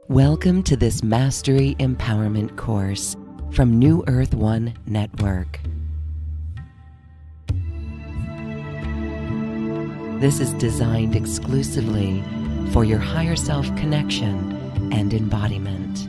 Welcome to this Mastery Empowerment course from New Earth One Network. This is designed exclusively for your higher self connection and embodiment.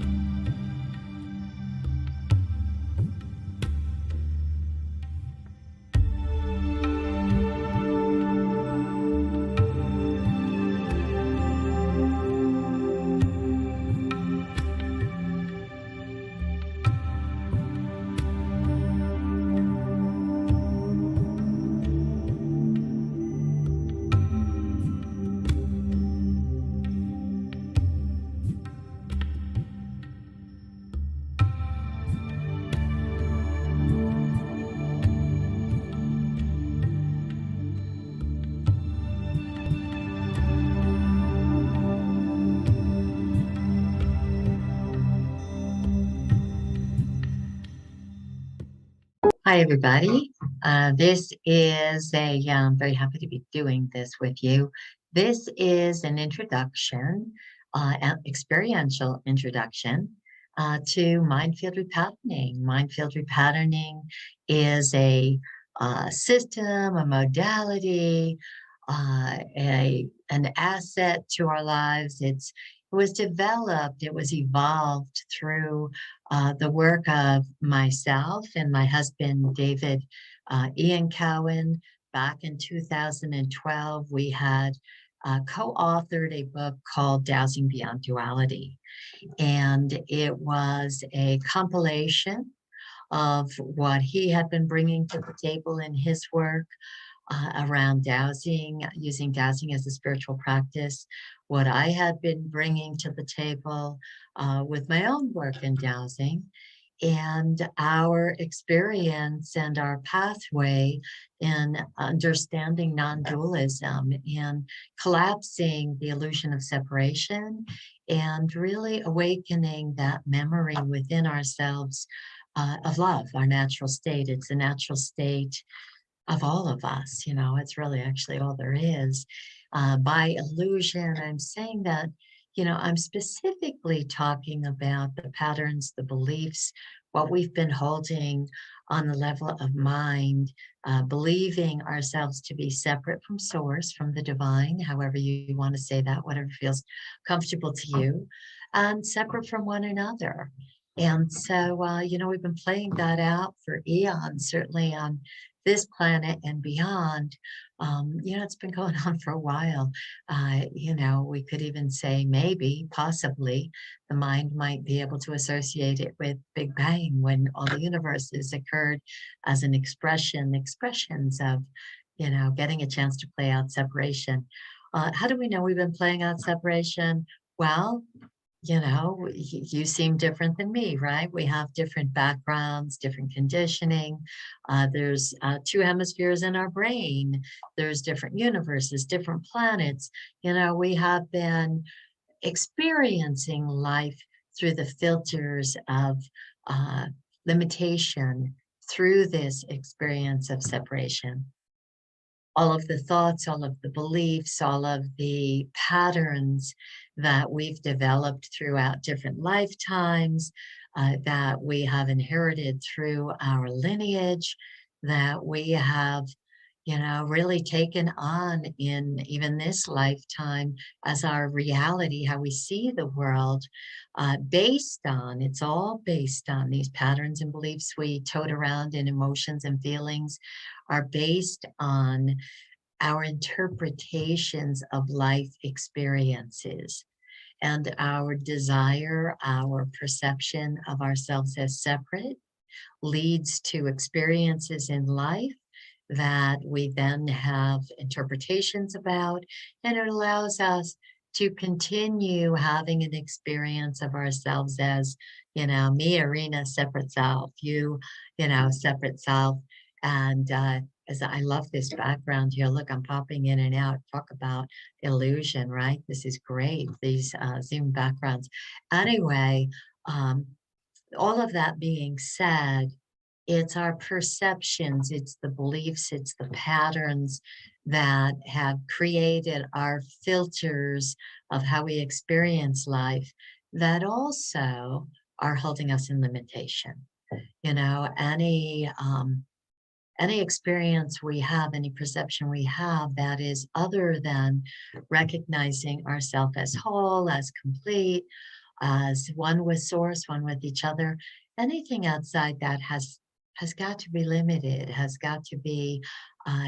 Hi, everybody. This is I'm very happy to be doing this with you. This is an introduction, an experiential introduction to Minefield Repatterning. Minefield Repatterning is a system, a modality, an asset to our lives. It was developed, it was evolved through the work of myself and my husband, David Ian Cowan. Back in 2012, we had co-authored a book called Dowsing Beyond Duality. And it was a compilation of what he had been bringing to the table in his work around dowsing, using dowsing as a spiritual practice, what I had been bringing to the table with my own work in dowsing, and our experience and our pathway in understanding non-dualism and collapsing the illusion of separation and really awakening that memory within ourselves of love, our natural state. It's a natural state of all of us, it's really actually all there is. By illusion, I'm saying that, I'm specifically talking about the patterns, the beliefs, what we've been holding on the level of mind, believing ourselves to be separate from source, from the divine, however you want to say that, whatever feels comfortable to you, and separate from one another. And so, we've been playing that out for eons, certainly on this planet and beyond. It's been going on for a while. We could even say maybe, possibly, the mind might be able to associate it with Big Bang, when all the universes occurred as an expressions of, getting a chance to play out separation. How do we know we've been playing out separation? Well, you seem different than me, right? We have different backgrounds, different conditioning. There's two hemispheres in our brain. There's different universes, different planets. We have been experiencing life through the filters of limitation, through this experience of separation. All of the thoughts, all of the beliefs, all of the patterns that we've developed throughout different lifetimes, that we have inherited through our lineage, that we have, really taken on in even this lifetime as our reality, how we see the world, it's all based on these patterns and beliefs we tote around, in emotions and feelings, are based on our interpretations of life experiences and our desire, our perception of ourselves as separate leads to experiences in life that we then have interpretations about, and it allows us to continue having an experience of ourselves as, me, Erina, separate self, you, separate self. And as I love this background here, look, I'm popping in and out, talk about illusion, right? This is great, these Zoom backgrounds. Anyway, all of that being said, It's our perceptions, it's the beliefs, it's the patterns that have created our filters of how we experience life that also are holding us in limitation. You know, any experience we have, any perception we have that is other than recognizing ourselves as whole, as complete, as one with source, one with each other, anything outside that has got to be limited, has got to be,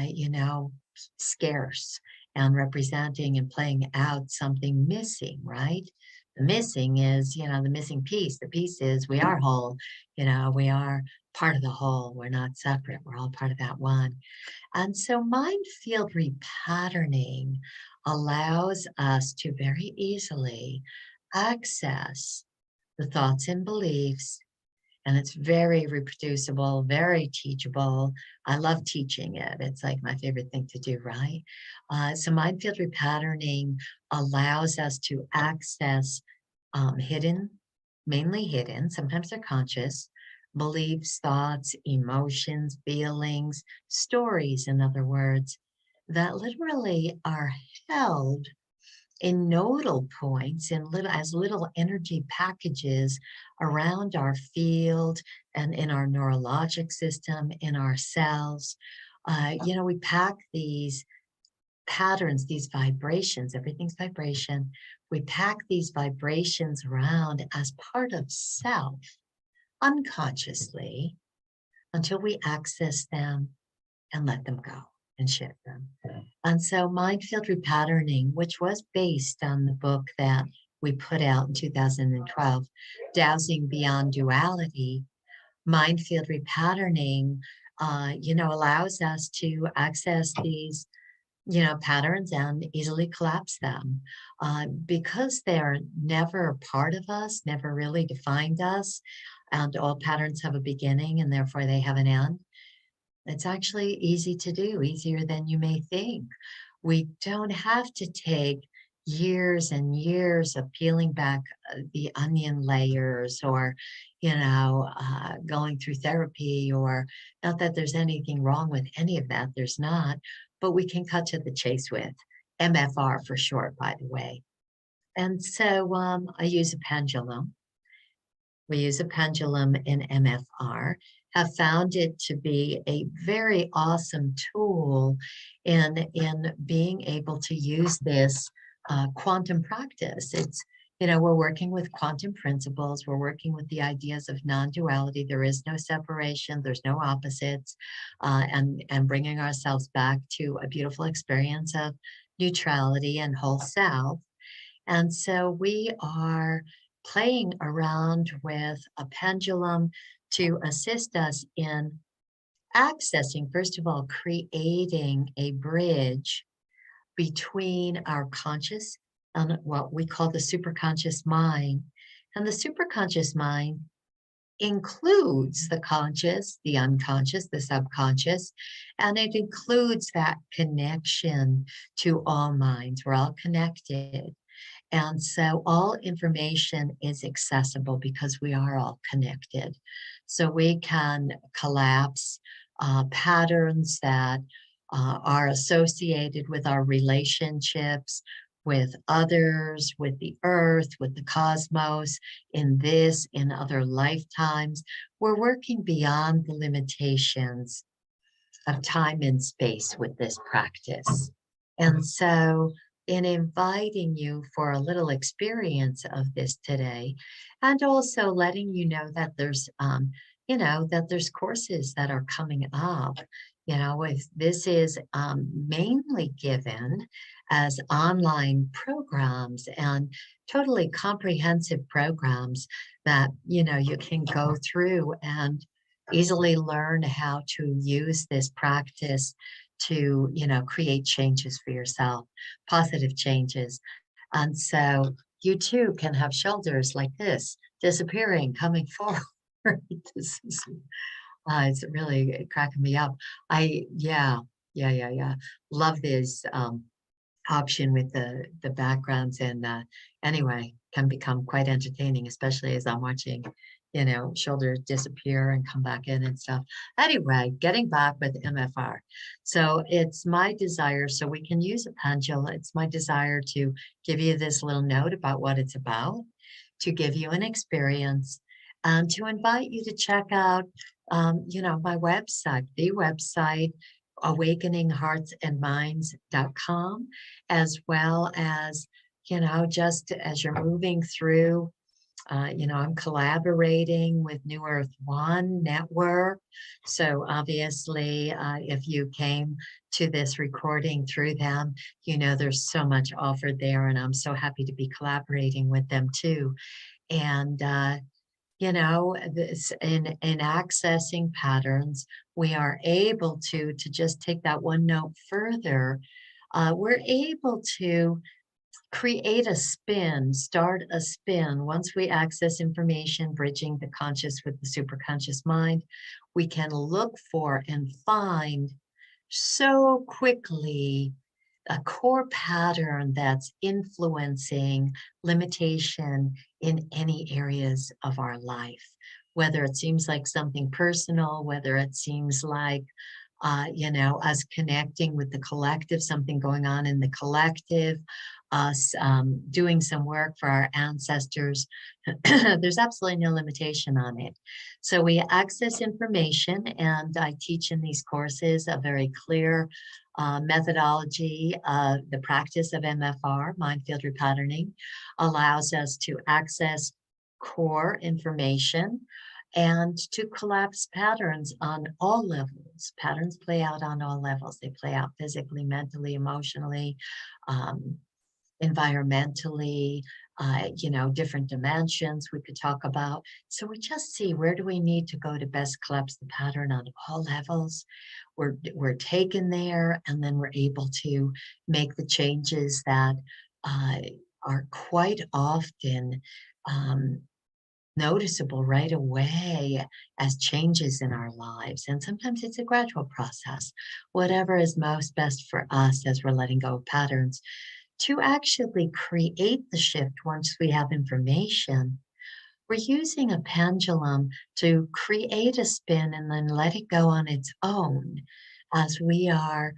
you know, scarce and representing and playing out something missing, right? The missing is, you know, the missing piece. The piece is we are whole, you know, we are part of the whole. We're not separate. We're all part of that one. And so mind field repatterning allows us to very easily access the thoughts and beliefs, and it's very reproducible, very teachable. I love teaching it. It's like my favorite thing to do, right? So mind field repatterning allows us to access hidden, mainly hidden, sometimes they're conscious, beliefs, thoughts, emotions, feelings, stories, in other words, that literally are held in nodal points in little as little energy packages around our field and in our neurologic system, in our cells. You know, we pack these patterns, these vibrations, everything's vibration. We pack these vibrations around as part of self unconsciously until we access them and let them go and shift them. And so Minefield Repatterning, which was based on the book that we put out in 2012, Dowsing Beyond Duality, Minefield Repatterning, you know, allows us to access these, you know, patterns and easily collapse them because they're never part of us, never really defined us, and all patterns have a beginning and therefore they have an end. It's actually easy to do, easier than you may think. We don't have to take years and years of peeling back the onion layers or, you know, going through therapy, or not that there's anything wrong with any of that, there's not, but we can cut to the chase with MFR for short, by the way. And so I use a pendulum. We use a pendulum in MFR, have found it to be a very awesome tool in being able to use this quantum practice. It's, you know, we're working with quantum principles. We're working with the ideas of non-duality. There is no separation. There's no opposites, and bringing ourselves back to a beautiful experience of neutrality and whole self. And so we are playing around with a pendulum to assist us in accessing, first of all, creating a bridge between our conscious and what we call the superconscious mind. And the superconscious mind includes the conscious, the unconscious, the subconscious, and it includes that connection to all minds. We're all connected. And so all information is accessible because we are all connected. So we can collapse patterns that are associated with our relationships with others, with the earth, with the cosmos, in this, in other lifetimes. We're working beyond the limitations of time and space with this practice. And so in inviting you for a little experience of this today, and also letting you know that there's, you know, that there's courses that are coming up. You know, if this is mainly given as online programs and totally comprehensive programs that, you know, you can go through and easily learn how to use this practice to, you know, create changes for yourself, positive changes. And so you too can have shoulders like this, disappearing, coming forward. This is, it's really cracking me up. Yeah. Love this option with the backgrounds, and anyway, can become quite entertaining, especially as I'm watching shoulders disappear and come back in and stuff. Anyway, getting back with MFR. So it's my desire, so we can use a pendulum. It's my desire to give you this little note about what it's about, to give you an experience, and to invite you to check out, my website, the website, awakeningheartsandminds.com, as well as, just as you're moving through, I'm collaborating with New Earth One Network. So obviously, if you came to this recording through them, there's so much offered there, and I'm so happy to be collaborating with them too. And this in accessing patterns, we are able to just take that one note further. We're able to create a spin, start a spin. Once we access information, bridging the conscious with the superconscious mind, we can look for and find so quickly a core pattern that's influencing limitation in any areas of our life, whether it seems like something personal, whether it seems like us connecting with the collective, something going on in the collective, us doing some work for our ancestors. There's absolutely no limitation on it. So we access information, and I teach in these courses a very clear methodology. The practice of MFR, Minefield Repatterning, allows us to access core information and to collapse patterns on all levels. Patterns play out on all levels. They play out physically, mentally, emotionally, environmentally, different dimensions we could talk about. So we just see, where do we need to go to best collapse the pattern on all levels? We're taken there, and then we're able to make the changes that are quite often noticeable right away as changes in our lives. And sometimes it's a gradual process, whatever is most best for us as we're letting go of patterns, to actually create the shift. Once we have information, we're using a pendulum to create a spin and then let it go on its own as we are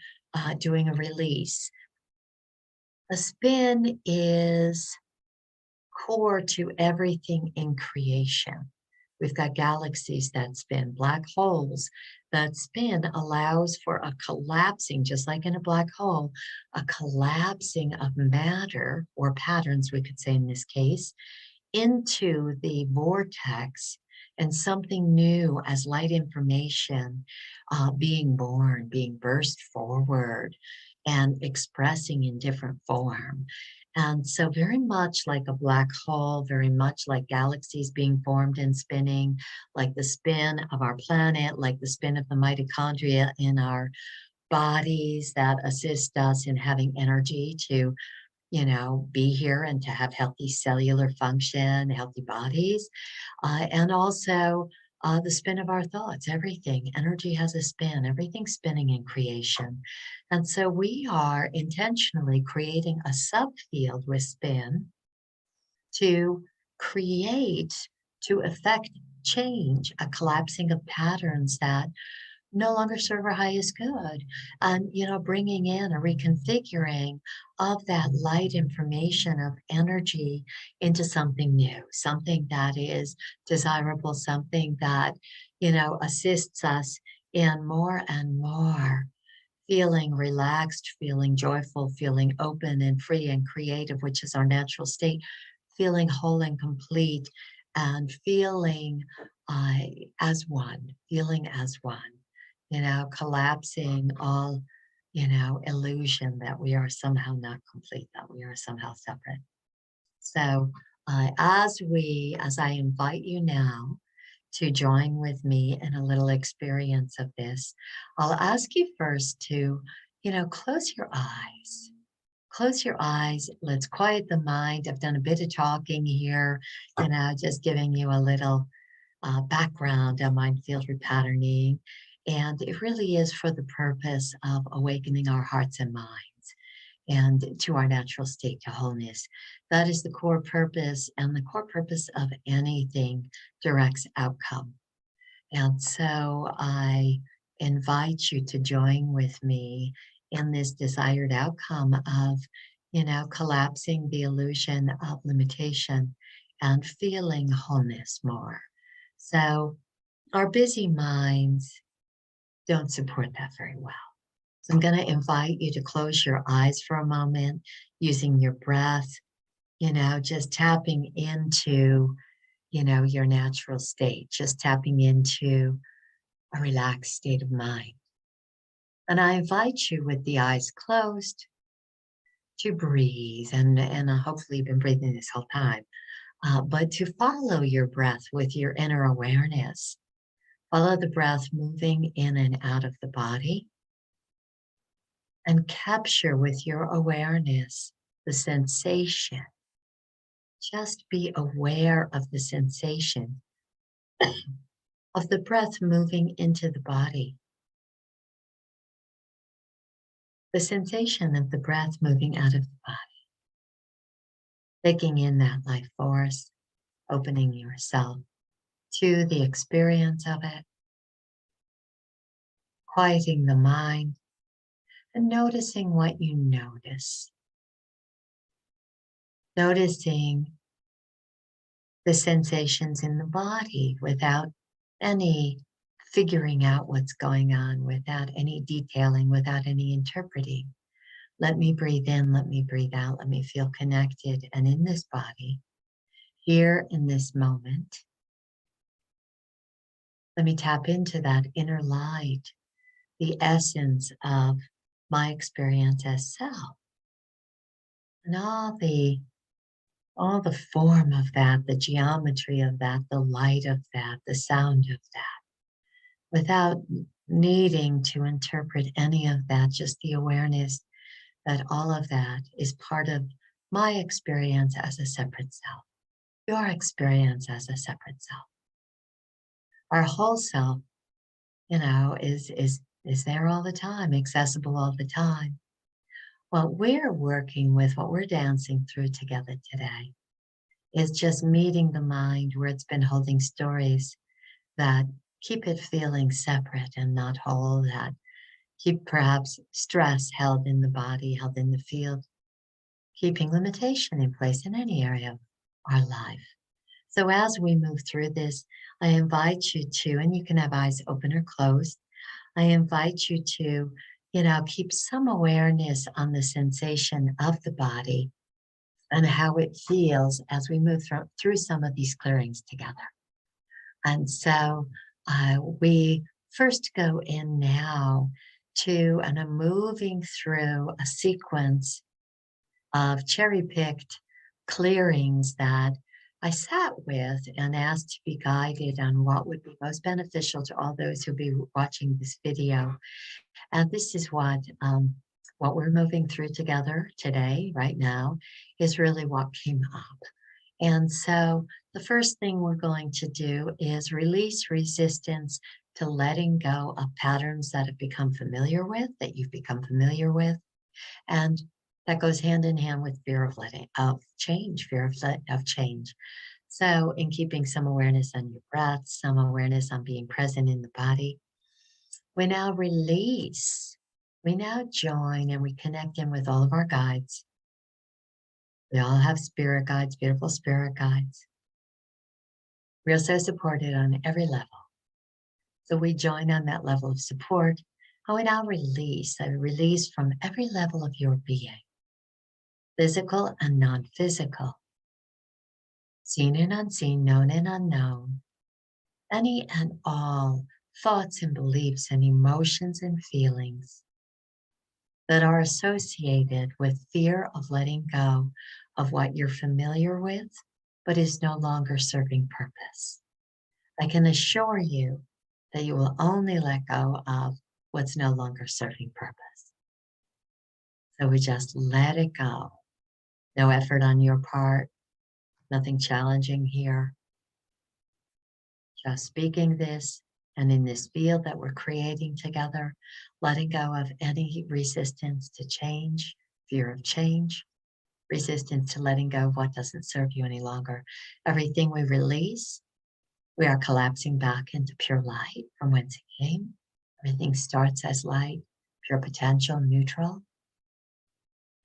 doing a release. A spin is core to everything in creation. We've got galaxies that spin, black holes that spin allows for a collapsing, just like in a black hole, a collapsing of matter, or patterns, we could say in this case, into the vortex, and something new as light information being born, being burst forward and expressing in different form. And so very much like a black hole, very much like galaxies being formed and spinning, like the spin of our planet, like the spin of the mitochondria in our bodies that assist us in having energy to, be here and to have healthy cellular function, healthy bodies, and also the spin of our thoughts. Everything, energy has a spin, everything's spinning in creation. And so we are intentionally creating a subfield with spin to create, to affect change, a collapsing of patterns that no longer serve our highest good, and bringing in a reconfiguring of that light information of energy into something new, something that is desirable, something that assists us in more and more feeling relaxed, feeling joyful, feeling open and free and creative, which is our natural state, feeling whole and complete, and feeling as one, feeling as one. Collapsing all, illusion that we are somehow not complete, that we are somehow separate. So as I invite you now to join with me in a little experience of this, I'll ask you first to, close your eyes. Close your eyes. Let's quiet the mind. I've done a bit of talking here, just giving you a little background on Minefield Repatterning. And it really is for the purpose of awakening our hearts and minds. and to our natural state, to wholeness. That is the core purpose, and the core purpose of anything directs outcome. And so I invite you to join with me in this desired outcome of, collapsing the illusion of limitation and feeling wholeness more. So our busy minds don't support that very well. So I'm going to invite you to close your eyes for a moment using your breath, just tapping into, your natural state, just tapping into a relaxed state of mind. And I invite you with the eyes closed to breathe, and hopefully you've been breathing this whole time, but to follow your breath with your inner awareness. Follow the breath moving in and out of the body, and capture with your awareness the sensation. Just be aware of the sensation of the breath moving into the body. The sensation of the breath moving out of the body. Taking in that life force, opening yourself to the experience of it, quieting the mind, and noticing what you notice. Noticing the sensations in the body without any figuring out what's going on, without any detailing, without any interpreting. Let me breathe in, let me breathe out, let me feel connected and in this body, here in this moment. Let me tap into that inner light, the essence of my experience as self, and all the form of that, the geometry of that, the light of that, the sound of that, without needing to interpret any of that, just the awareness that all of that is part of my experience as a separate self, your experience as a separate self. Our whole self, is there all the time, accessible all the time. What we're working with, what we're dancing through together today, is just meeting the mind where it's been holding stories that keep it feeling separate and not whole, that keep perhaps stress held in the body, held in the field, keeping limitation in place in any area of our life. So as we move through this, I invite you to, and you can have eyes open or closed, I invite you to, keep some awareness on the sensation of the body and how it feels as we move through some of these clearings together. And so we first go in now to, and I'm moving through a sequence of cherry-picked clearings that I sat with and asked to be guided on what would be most beneficial to all those who'll be watching this video. And this is what we're moving through together today, right now, is really what came up. And so the first thing we're going to do is release resistance to letting go of patterns that have become familiar with, that you've become familiar with. And that goes hand in hand with fear of change, fear of change. So in keeping some awareness on your breath, some awareness on being present in the body, we now release. We now join and we connect in with all of our guides. We all have spirit guides, beautiful spirit guides. We are so supported on every level. So we join on that level of support, and we now release. I release from every level of your being, physical and non-physical, seen and unseen, known and unknown, any and all thoughts and beliefs and emotions and feelings that are associated with fear of letting go of what you're familiar with, but is no longer serving purpose. I can assure you that you will only let go of what's no longer serving purpose. So we just let it go. No effort on your part, nothing challenging here. Just speaking this, and in this field that we're creating together, letting go of any resistance to change, fear of change, resistance to letting go of what doesn't serve you any longer. Everything we release, we are collapsing back into pure light from whence it came. Everything starts as light, pure potential, neutral.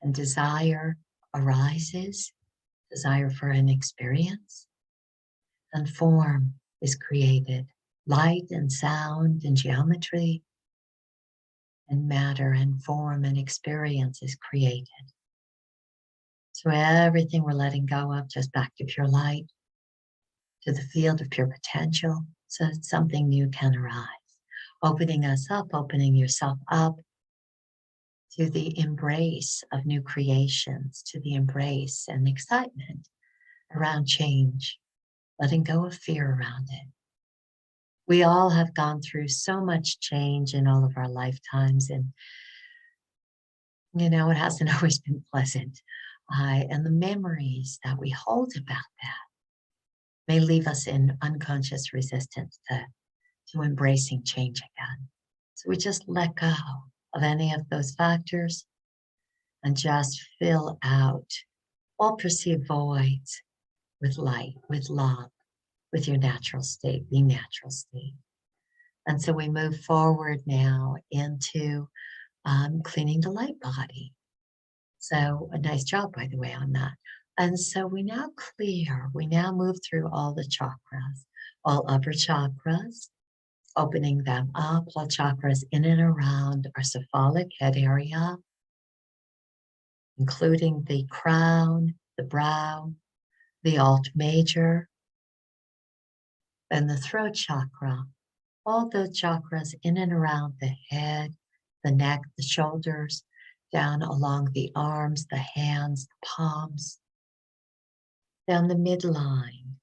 And desire arises, desire for an experience. And form is created. Light and sound and geometry and matter and form and experience is created. So everything we're letting go of, just back to pure light, to the field of pure potential, so that something new can arise. Opening us up, opening yourself up to the embrace of new creations, to the embrace and excitement around change, letting go of fear around it. We all have gone through so much change in all of our lifetimes, and it hasn't always been pleasant. And the memories that we hold about that may leave us in unconscious resistance to embracing change again. So we just let go of any of those factors and just fill out all perceived voids with light, with love, with your natural state, the natural state. And so we move forward now into cleaning the light body. So a nice job, by the way, on that. And so we now move through all the chakras, all upper chakras, opening them up, all chakras in and around our cephalic head area, including the crown, the brow, the alt major, and the throat chakra. All those chakras in and around the head, the neck, the shoulders, down along the arms, the hands, the palms, down the midline,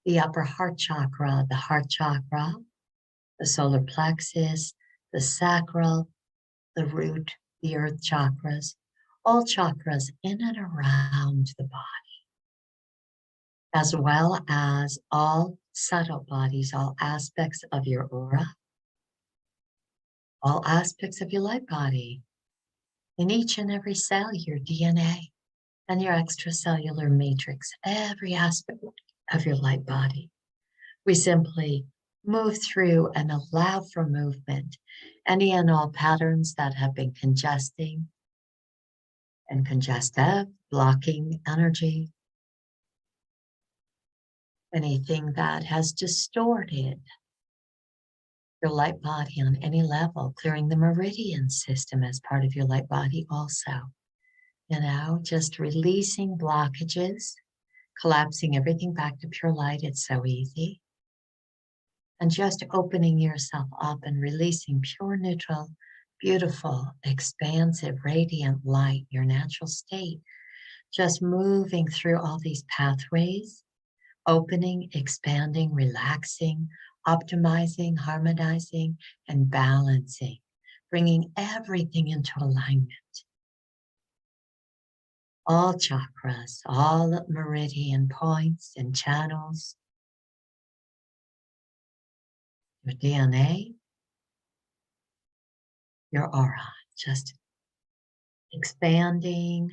the upper heart chakra, the solar plexus, the sacral, the root, the earth chakras, all chakras in and around the body, as well as all subtle bodies, all aspects of your aura, all aspects of your light body, in each and every cell, your DNA and your extracellular matrix, every aspect of your light body. We simply move through and allow for movement, any and all patterns that have been congesting and congestive, blocking energy, anything that has distorted your light body on any level, clearing the meridian system as part of your light body also. Just releasing blockages, collapsing everything back to pure light. It's so easy. And just opening yourself up and releasing pure, neutral, beautiful, expansive, radiant light, your natural state. Just moving through all these pathways, opening, expanding, relaxing, optimizing, harmonizing, and balancing, bringing everything into alignment. All chakras, all meridian points and channels, your DNA, your aura, just expanding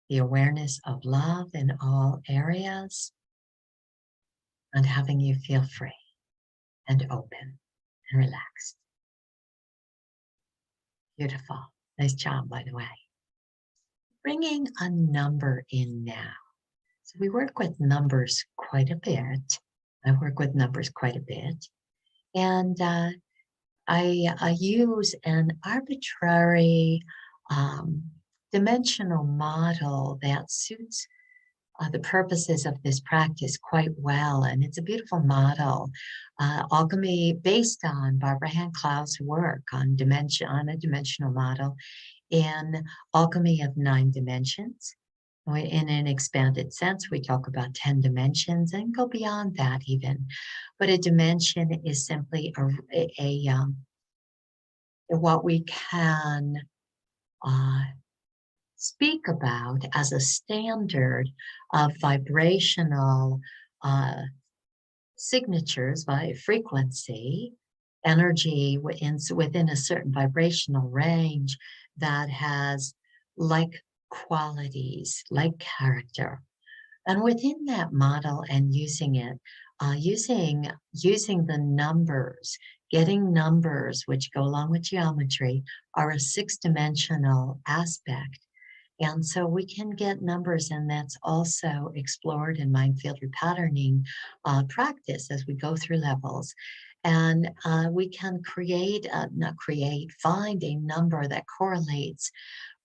the awareness of love in all areas and having you feel free and open and relaxed. Beautiful. Nice job, by the way. Bringing a number in now. So we work with numbers quite a bit. I work with numbers quite a bit. And I use an arbitrary dimensional model that suits the purposes of this practice quite well. And it's a beautiful model, alchemy based on Barbara Hand-Clow's work on a dimensional model in Alchemy of 9 Dimensions. In an expanded sense, we talk about 10 dimensions and go beyond that even. But a dimension is simply what we can speak about as a standard of vibrational signatures by frequency, energy within a certain vibrational range that has like qualities, like character. And within that model and using it, using the numbers, getting numbers which go along with geometry are a six-dimensional aspect. And so we can get numbers, and that's also explored in Minefield repatterning practice as we go through levels. And we can find a number that correlates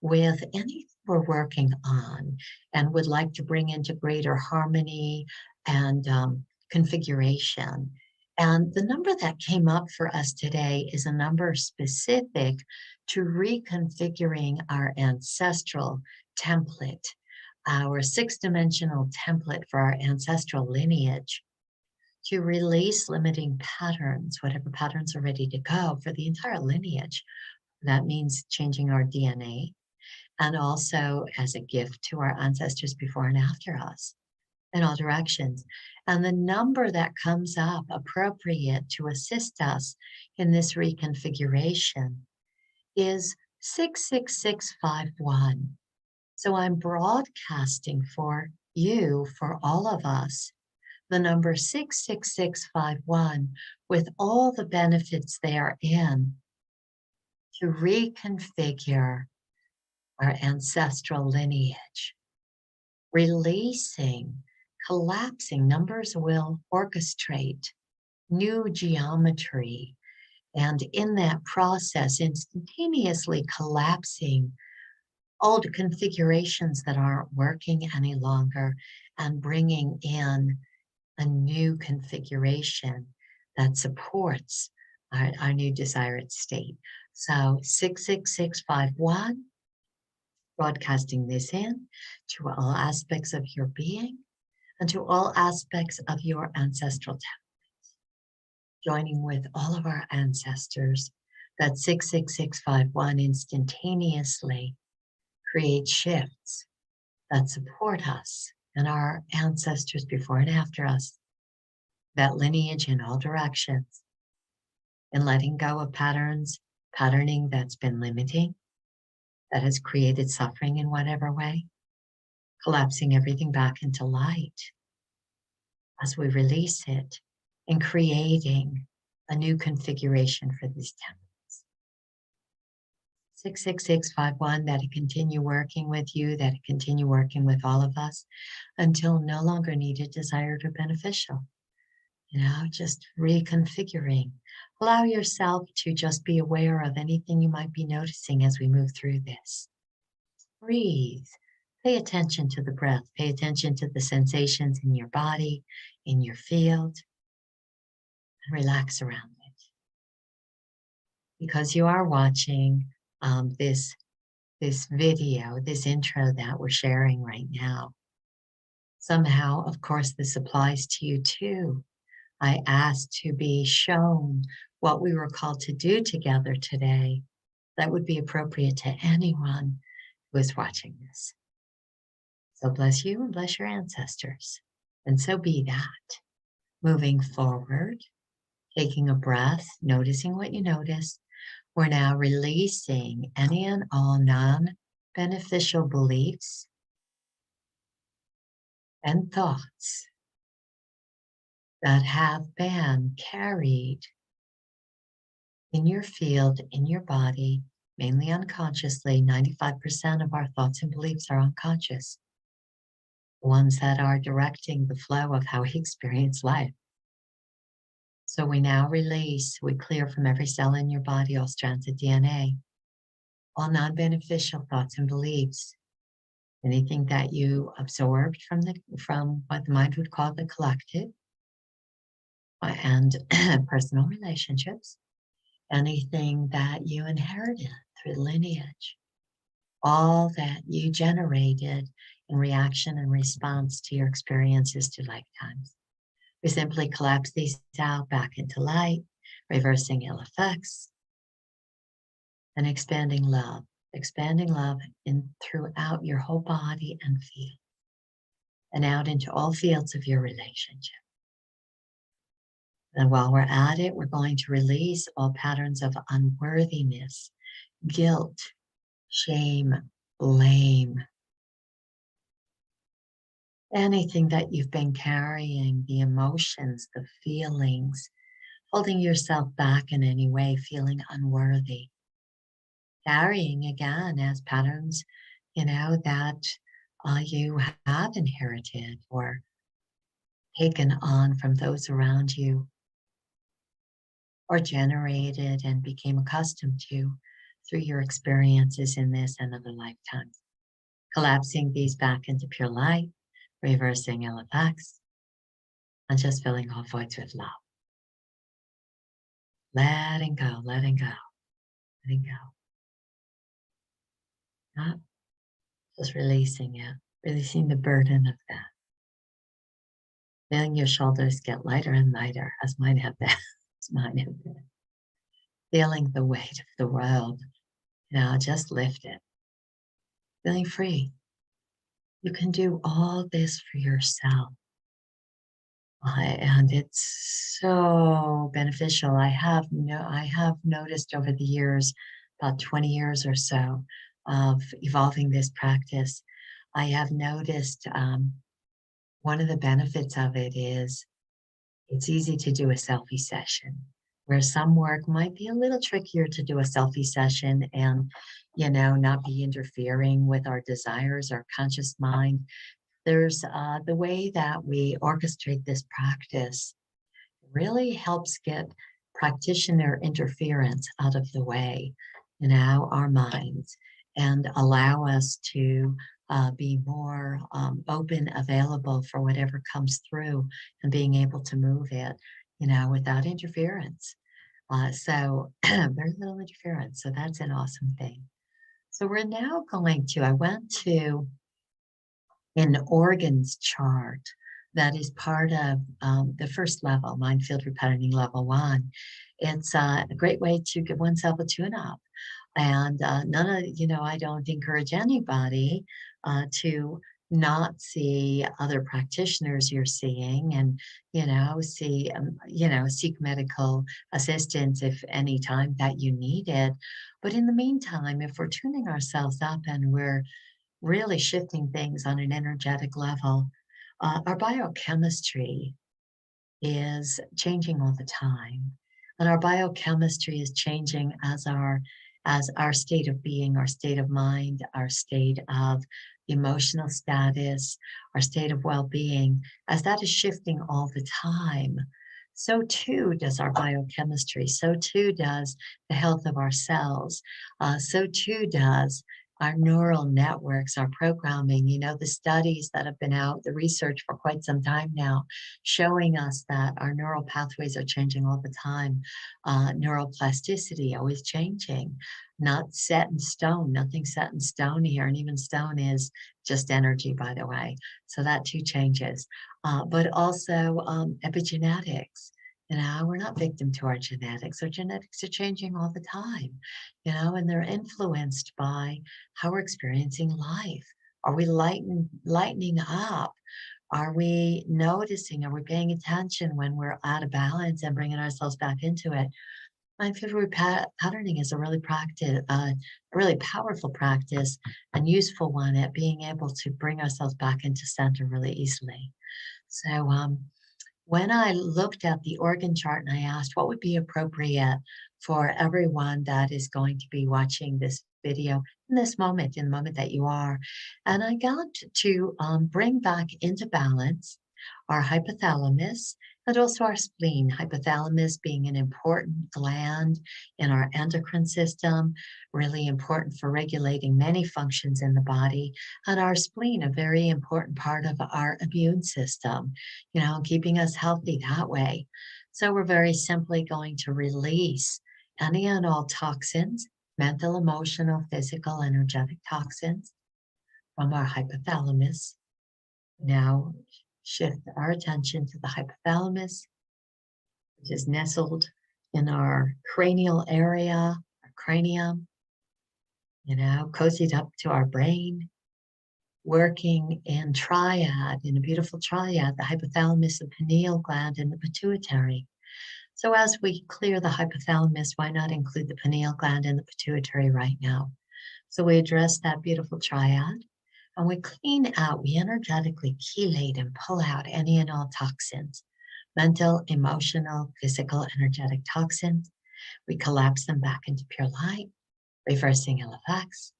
with anything we're working on and would like to bring into greater harmony and configuration. And the number that came up for us today is a number specific to reconfiguring our ancestral template, our six-dimensional template for our ancestral lineage, to release limiting patterns, whatever patterns are ready to go for the entire lineage. That means changing our DNA, and also as a gift to our ancestors before and after us in all directions. And the number that comes up appropriate to assist us in this reconfiguration is 66651. So I'm broadcasting for you, for all of us, the number 66651 with all the benefits therein to reconfigure our ancestral lineage, releasing, collapsing. Numbers will orchestrate new geometry, and in that process, instantaneously collapsing old configurations that aren't working any longer and bringing in a new configuration that supports our new desired state. So 66651, broadcasting this in to all aspects of your being and to all aspects of your ancestral template, joining with all of our ancestors. That 66651 instantaneously create shifts that support us and our ancestors before and after us, that lineage in all directions, and letting go of patterning that's been limiting, that has created suffering in whatever way, collapsing everything back into light as we release it and creating a new configuration for these templates. 66651, that it continue working with you, that it continue working with all of us until no longer needed, desired, or beneficial. Just reconfiguring. Allow yourself to just be aware of anything you might be noticing as we move through this. Breathe. Pay attention to the breath. Pay attention to the sensations in your body, in your field, and relax around it. Because you are watching this video, this intro that we're sharing right now. Somehow, of course, this applies to you too. I asked to be shown what we were called to do together today that would be appropriate to anyone who is watching this. So bless you and bless your ancestors. And so be that. Moving forward, taking a breath, noticing what you notice. We're now releasing any and all non-beneficial beliefs and thoughts that have been carried in your field, in your body, mainly unconsciously. 95% of our thoughts and beliefs are unconscious, the ones that are directing the flow of how we experience life. So we now release, we clear from every cell in your body all strands of DNA, all non-beneficial thoughts and beliefs, anything that you absorbed from what the mind would call the collective, and personal relationships, anything that you inherited through lineage, all that you generated in reaction and response to your experiences to lifetimes. We simply collapse these out back into light, reversing ill effects, and expanding love throughout your whole body and field, and out into all fields of your relationship. And while we're at it, we're going to release all patterns of unworthiness, guilt, shame, blame, anything that you've been carrying, the emotions, the feelings, holding yourself back in any way, feeling unworthy, carrying again as patterns, that you have inherited or taken on from those around you, or generated and became accustomed to through your experiences in this and other lifetimes. Collapsing these back into pure light, reversing ill effects, and just filling all voids with love. Letting go, letting go, letting go. Not just releasing it, releasing the burden of that. Feeling your shoulders get lighter and lighter, as mine have been, as mine have been. Feeling the weight of the world, just lift it. Feeling free. You can do all this for yourself. And it's so beneficial. I have noticed over the years, about 20 years or so of evolving this practice, I have noticed one of the benefits of it is it's easy to do a selfie session, where some work might be a little trickier to do a selfie session and, not be interfering with our desires, our conscious mind. There's the way that we orchestrate this practice really helps get practitioner interference out of the way, our minds, and allow us to be more open, available for whatever comes through, and being able to move it, without interference. So very little interference. So that's an awesome thing. So we're now I went to an organs chart that is part of the first level, Minefield Repatterning Level 1. It's a great way to give oneself a tune-up. And I don't encourage anybody to not see other practitioners you're seeing, and, seek medical assistance if any time that you need it. But in the meantime, if we're tuning ourselves up and we're really shifting things on an energetic level, our biochemistry is changing all the time. And our biochemistry is changing as our state of being, our state of mind, our state of emotional status, our state of well-being, as that is shifting all the time. So too does our biochemistry. So too does the health of our cells. So too does our neural networks, our programming. The studies that have been out, the research for quite some time now, showing us that our neural pathways are changing all the time. Neuroplasticity always changing, not set in stone, nothing set in stone here. And even stone is just energy, by the way. So that too changes. But also epigenetics. We're not victim to our genetics. Our genetics are changing all the time, and they're influenced by how we're experiencing life. Are we lightening up? Are we noticing? Are we paying attention when we're out of balance and bringing ourselves back into it? Mindful repatterning is a really powerful practice and useful one at being able to bring ourselves back into center really easily. So, when I looked at the organ chart and I asked what would be appropriate for everyone that is going to be watching this video in this moment, in the moment that you are, and I got to bring back into balance our hypothalamus and also our spleen. Hypothalamus being an important gland in our endocrine system, really important for regulating many functions in the body, and our spleen, a very important part of our immune system, keeping us healthy that way. So we're very simply going to release any and all toxins, mental, emotional, physical, energetic toxins from our hypothalamus. Now shift our attention to the hypothalamus, which is nestled in our cranial area, our cranium, cozied up to our brain, working in triad, in a beautiful triad, the hypothalamus, the pineal gland, and the pituitary. So as we clear the hypothalamus, why not include the pineal gland and the pituitary right now? So we address that beautiful triad and we clean out, we energetically chelate and pull out any and all toxins, mental, emotional, physical, energetic toxins. We collapse them back into pure light, reversing ill effects,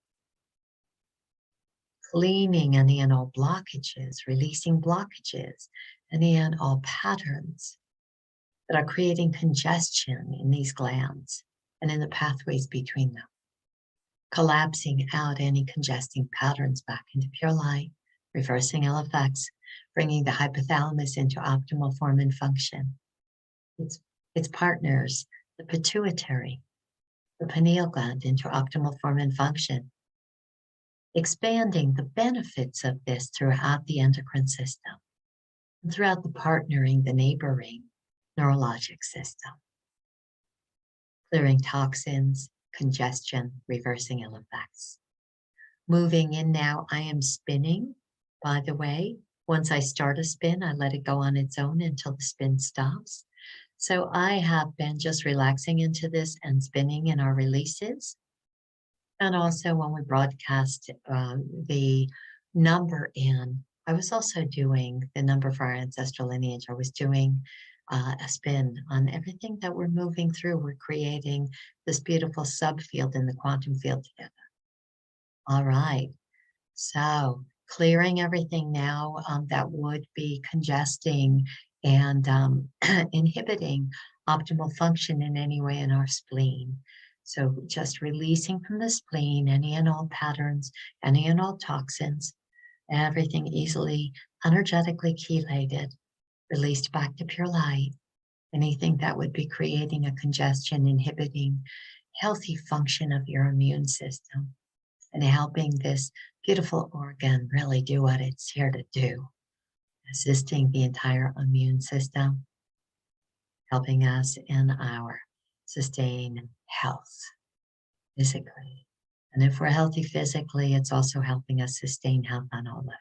cleaning any and all blockages, releasing blockages, any and all patterns that are creating congestion in these glands and in the pathways between them. Collapsing out any congesting patterns back into pure light, reversing ill effects, bringing the hypothalamus into optimal form and function. Its partners, the pituitary, the pineal gland into optimal form and function, expanding the benefits of this throughout the endocrine system, and throughout the partnering, the neighboring neurologic system, clearing toxins, congestion, reversing ill effects. Moving in now, I am spinning, by the way. Once I start a spin, I let it go on its own until the spin stops. So I have been just relaxing into this and spinning in our releases. And also when we broadcast the number in, I was also doing the number for our ancestral lineage. I was doing a spin on everything that we're moving through. We're creating this beautiful subfield in the quantum field together. All right, so clearing everything now that would be congesting and inhibiting optimal function in any way in our spleen. So just releasing from the spleen any and all patterns, any and all toxins, everything easily, energetically chelated, released back to pure light. Anything that would be creating a congestion, inhibiting healthy function of your immune system, and helping this beautiful organ really do what it's here to do, assisting the entire immune system, helping us in our sustained health physically. And if we're healthy physically, it's also helping us sustain health on all levels.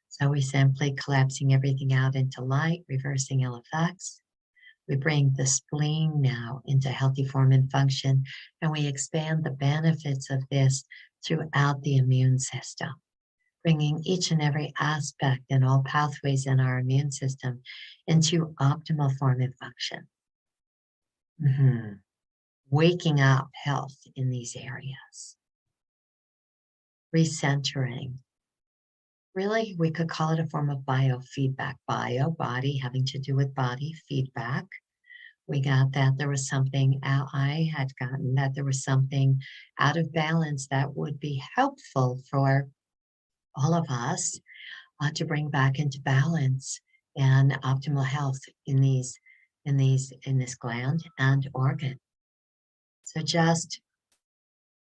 So we simply collapsing everything out into light, reversing ill effects. We bring the spleen now into healthy form and function, and we expand the benefits of this throughout the immune system, bringing each and every aspect and all pathways in our immune system into optimal form and function. Waking up health in these areas. Recentering. Really, we could call it a form of biofeedback. Bio, body, having to do with body feedback. We got that there was something I had gotten, that there was something out of balance that would be helpful for all of us to bring back into balance and optimal health in this gland and organ. So just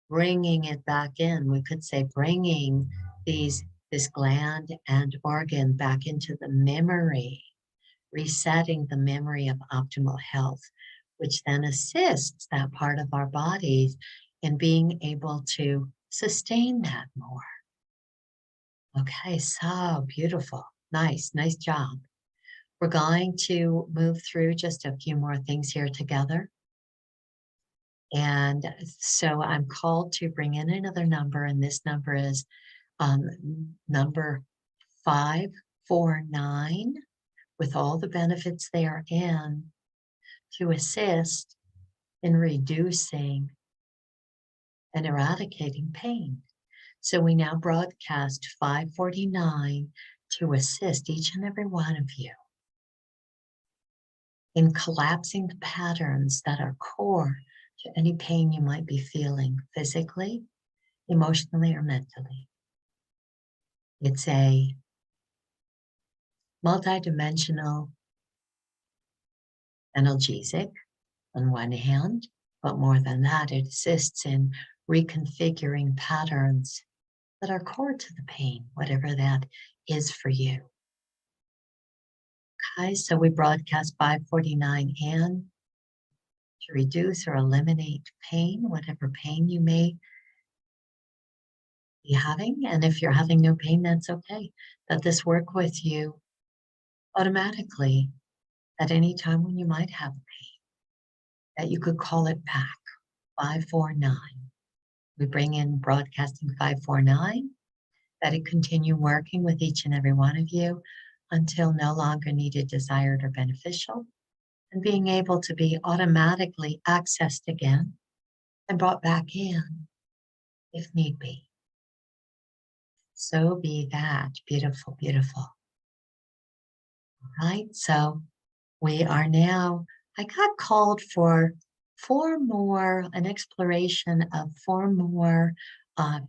bringing it back in, we could say bringing this gland and organ back into the memory, resetting the memory of optimal health, which then assists that part of our bodies in being able to sustain that more. Okay, so beautiful. Nice job. We're going to move through just a few more things here together. And so I'm called to bring in another number, and this number is number 549, with all the benefits therein, to assist in reducing and eradicating pain. So we now broadcast 549 to assist each and every one of you in collapsing the patterns that are core to any pain you might be feeling physically, emotionally, or mentally. It's a multidimensional analgesic on one hand, but more than that, it assists in reconfiguring patterns that are core to the pain, whatever that is for you. Okay, so we broadcast 549 in to reduce or eliminate pain, whatever pain you may be having. And if you're having no pain, that's okay. Let this work with you automatically at any time when you might have pain, that you could call it back, 549. We bring in broadcasting 549, that it continue working with each and every one of you until no longer needed, desired, or beneficial, and being able to be automatically accessed again and brought back in if need be. So be that. Beautiful, beautiful. All right, so we are now, I got called for an exploration of 4 more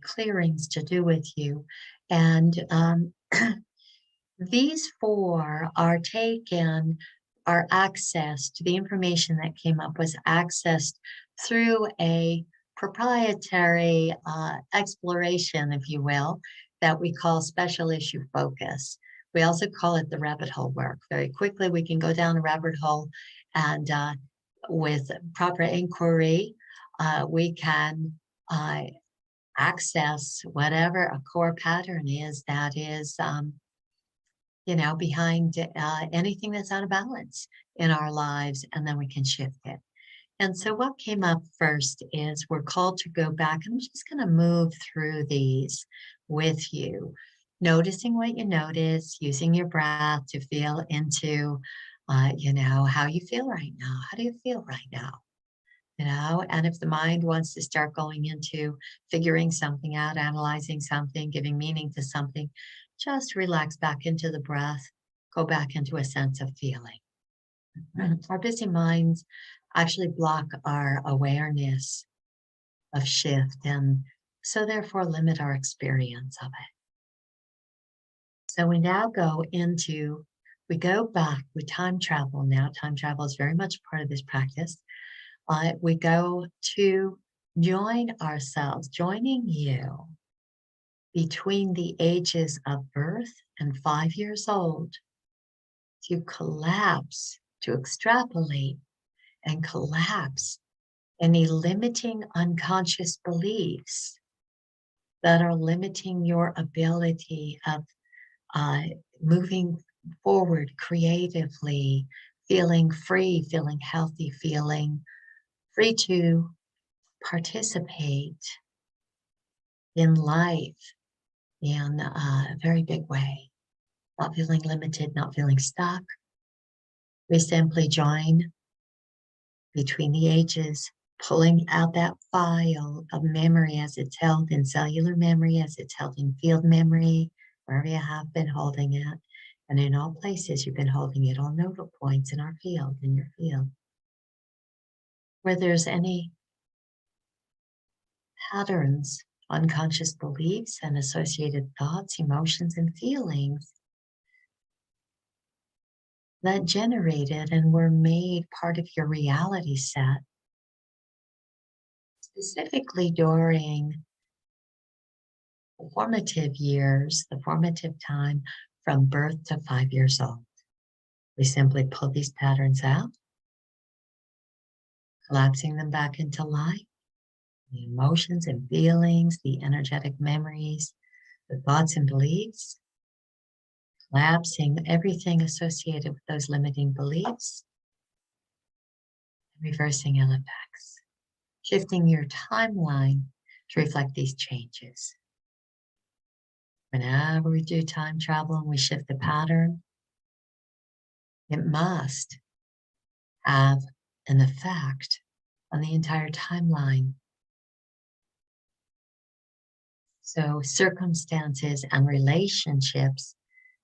clearings to do with you. And these 4 are accessed, the information that came up was accessed through a proprietary exploration, if you will, that we call special issue focus. We also call it the rabbit hole work. Very quickly, we can go down a rabbit hole, and with proper inquiry, we can access whatever a core pattern is that is, behind anything that's out of balance in our lives, and then we can shift it. And so what came up first is we're called to go back. I'm just going to move through these with you, noticing what you notice, using your breath to feel into, how you feel right now. How do you feel right now? And if the mind wants to start going into figuring something out, analyzing something, giving meaning to something, just relax back into the breath, go back into a sense of feeling. Our busy minds actually block our awareness of shift, and so therefore limit our experience of it. So we now we go back with time travel now. Time travel is very much part of this practice. We go to joining you between the ages of birth and 5 years old, to collapse, to extrapolate and collapse any limiting unconscious beliefs that are limiting your ability of moving forward creatively, feeling free, feeling healthy, feeling free to participate in life in a very big way, not feeling limited, not feeling stuck. We simply join between the ages, pulling out that file of memory as it's held in cellular memory, as it's held in field memory, wherever you have been holding it. And in all places you've been holding it, all nodal points in our field, in your field, where there's any patterns, unconscious beliefs, and associated thoughts, emotions, and feelings that generated and were made part of your reality set, specifically during the formative years, the formative time from birth to 5 years old. We simply pull these patterns out, collapsing them back into life. The emotions and feelings, the energetic memories, the thoughts and beliefs, collapsing everything associated with those limiting beliefs, reversing LFX, shifting your timeline to reflect these changes. Whenever we do time travel and we shift the pattern, it must have an effect on the entire timeline. So circumstances and relationships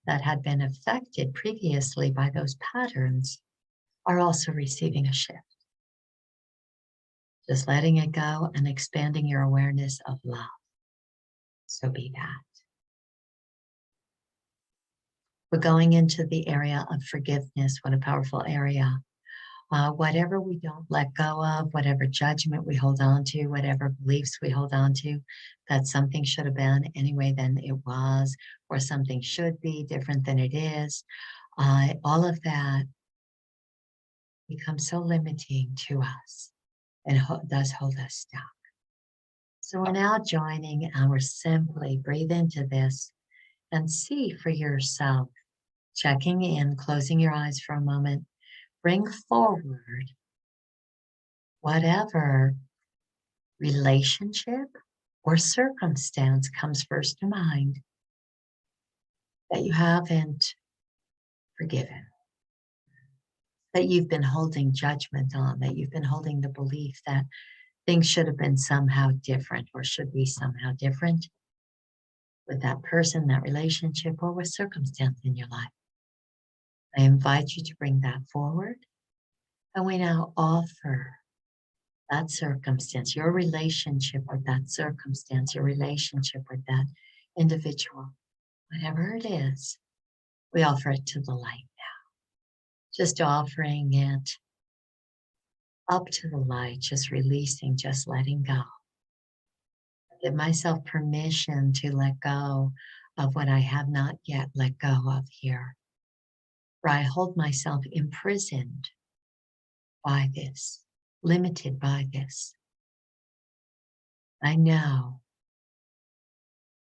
that had been affected previously by those patterns are also receiving a shift. Just letting it go and expanding your awareness of love. So be that. We're going into the area of forgiveness. What a powerful area. Whatever we don't let go of, whatever judgment we hold on to, whatever beliefs we hold on to, that something should have been anyway than it was, or something should be different than it is, all of that becomes so limiting to us and does hold us stuck. So we're now joining, and we're simply breathe into this and see for yourself, checking in, closing your eyes for a moment. Bring forward whatever relationship or circumstance comes first to mind that you haven't forgiven, that you've been holding judgment on, that you've been holding the belief that things should have been somehow different or should be somehow different with that person, that relationship, or with circumstance in your life. I invite you to bring that forward. And we now offer that circumstance, your relationship with that circumstance, your relationship with that individual, whatever it is, we offer it to the light now. Just offering it up to the light, just releasing, just letting go. Give myself permission to let go of what I have not yet let go of here. Where I hold myself imprisoned by this, limited by this. I know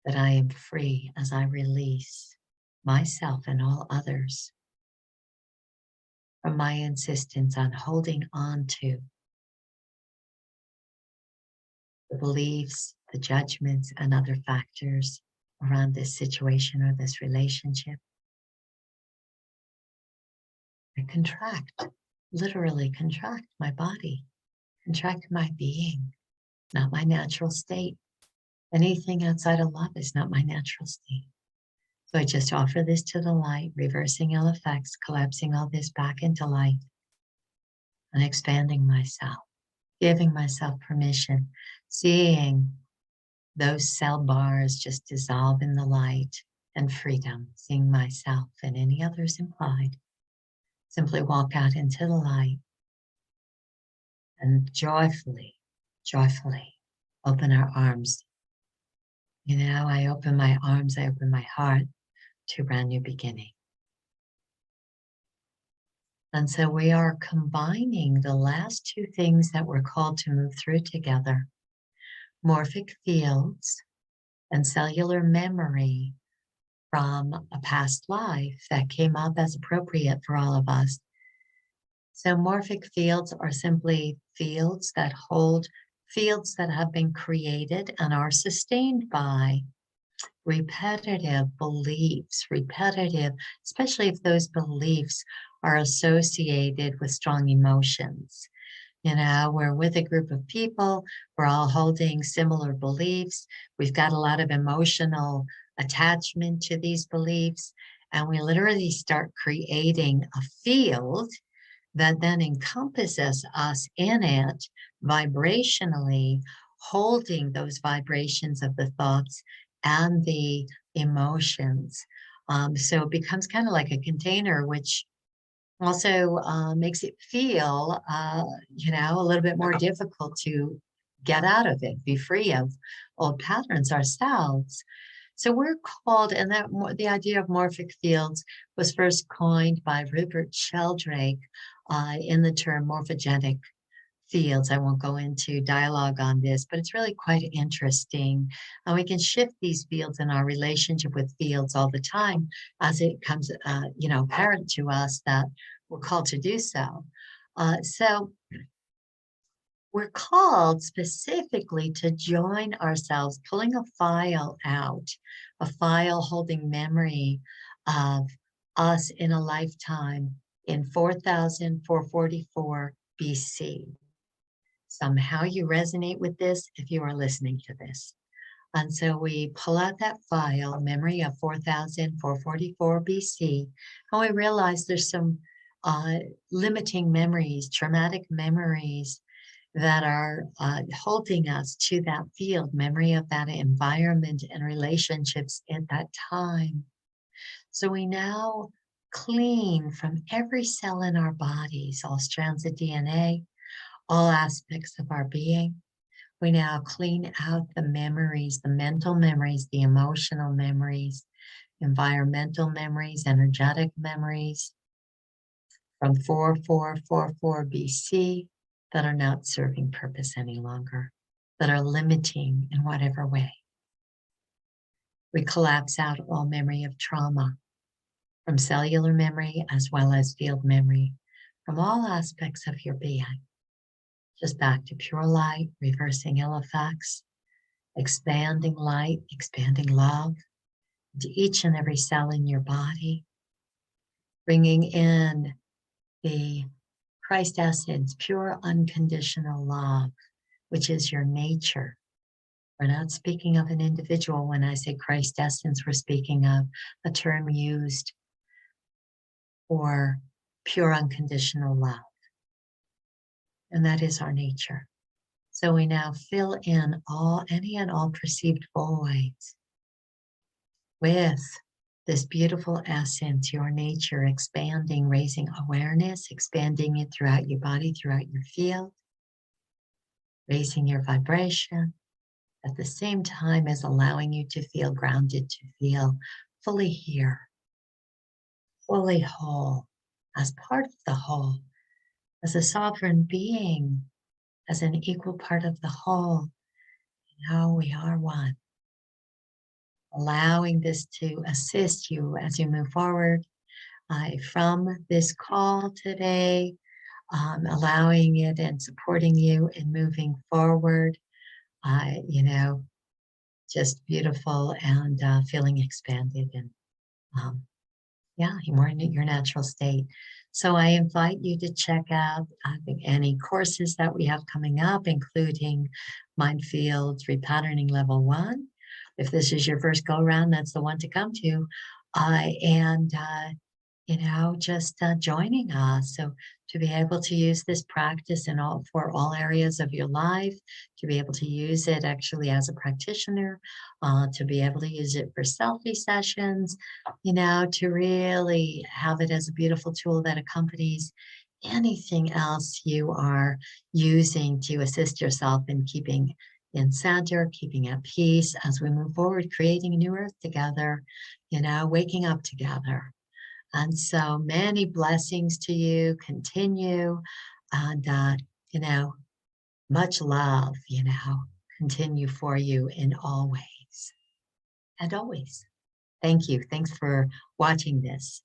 that I am free as I release myself and all others from my insistence on holding on to the beliefs, the judgments, and other factors around this situation or this relationship. I contract, literally contract my body, contract my being, not my natural state. Anything outside of love is not my natural state. So I just offer this to the light, reversing ill effects, collapsing all this back into light, and expanding myself, giving myself permission, seeing those cell bars just dissolve in the light and freedom, seeing myself and any others implied. Simply walk out into the light and joyfully open our arms. You know, I open my arms, I open my heart to a brand new beginning. And so we are combining the last two things that we're called to move through together: morphic fields and cellular memory from a past life that came up as appropriate for all of us. So morphic fields are simply fields that hold, fields that have been created and are sustained by repetitive beliefs, especially if those beliefs are associated with strong emotions. You know, we're with a group of people, we're all holding similar beliefs. We've got a lot of emotional attachment to these beliefs, and we literally start creating a field that then encompasses us in it vibrationally, holding those vibrations of the thoughts and the emotions. So it becomes kind of like a container, which also makes it feel, you know, a little bit more difficult to get out of it, be free of old patterns ourselves. So we're called, and that the idea of morphic fields was first coined by Rupert Sheldrake in the term morphogenic fields. I won't go into dialogue on this, but it's really quite interesting. And we can shift these fields in our relationship with fields all the time as it comes, you know, apparent to us that we're called to do so. So we're called specifically to join ourselves, pulling a file out, a file holding memory of us in a lifetime in 4,444 BC. Somehow you resonate with this if you are listening to this. And so we pull out that file, memory of 4,444 BC, and we realize there's some limiting memories, traumatic memories that are holding us to that field, memory of that environment and relationships at that time. So we now clean from every cell in our bodies, all strands of DNA, all aspects of our being. We now clean out the memories, the mental memories, the emotional memories, environmental memories, energetic memories from 4444 BC that are not serving purpose any longer, that are limiting in whatever way. We collapse out all memory of trauma from cellular memory as well as field memory from all aspects of your being. Just back to pure light, reversing ill effects, expanding light, expanding love into each and every cell in your body, bringing in the Christ essence, pure unconditional love, which is your nature. We're not speaking of an individual. When I say Christ essence, we're speaking of a term used for pure unconditional love. And that is our nature. So we now fill in any and all perceived voids with this beautiful essence, your nature, expanding, raising awareness, expanding it throughout your body, throughout your field, raising your vibration, at the same time as allowing you to feel grounded, to feel fully here, fully whole, as part of the whole, as a sovereign being, as an equal part of the whole. Now we are one. Allowing this to assist you as you move forward from this call today, allowing it and supporting you in moving forward, just beautiful and feeling expanded and more in your natural state. So I invite you to check out any courses that we have coming up, including Minefield Repatterning Level 1. If this is your first go around, that's the one to come to. Just joining us. So to be able to use this practice for all areas of your life, to be able to use it actually as a practitioner, to be able to use it for selfie sessions, to really have it as a beautiful tool that accompanies anything else you are using to assist yourself in keeping in center, keeping at peace as we move forward, creating a new earth together, waking up together. And so many blessings to you, continue, and, much love, continue for you in all ways and always. Thank you. Thanks for watching this.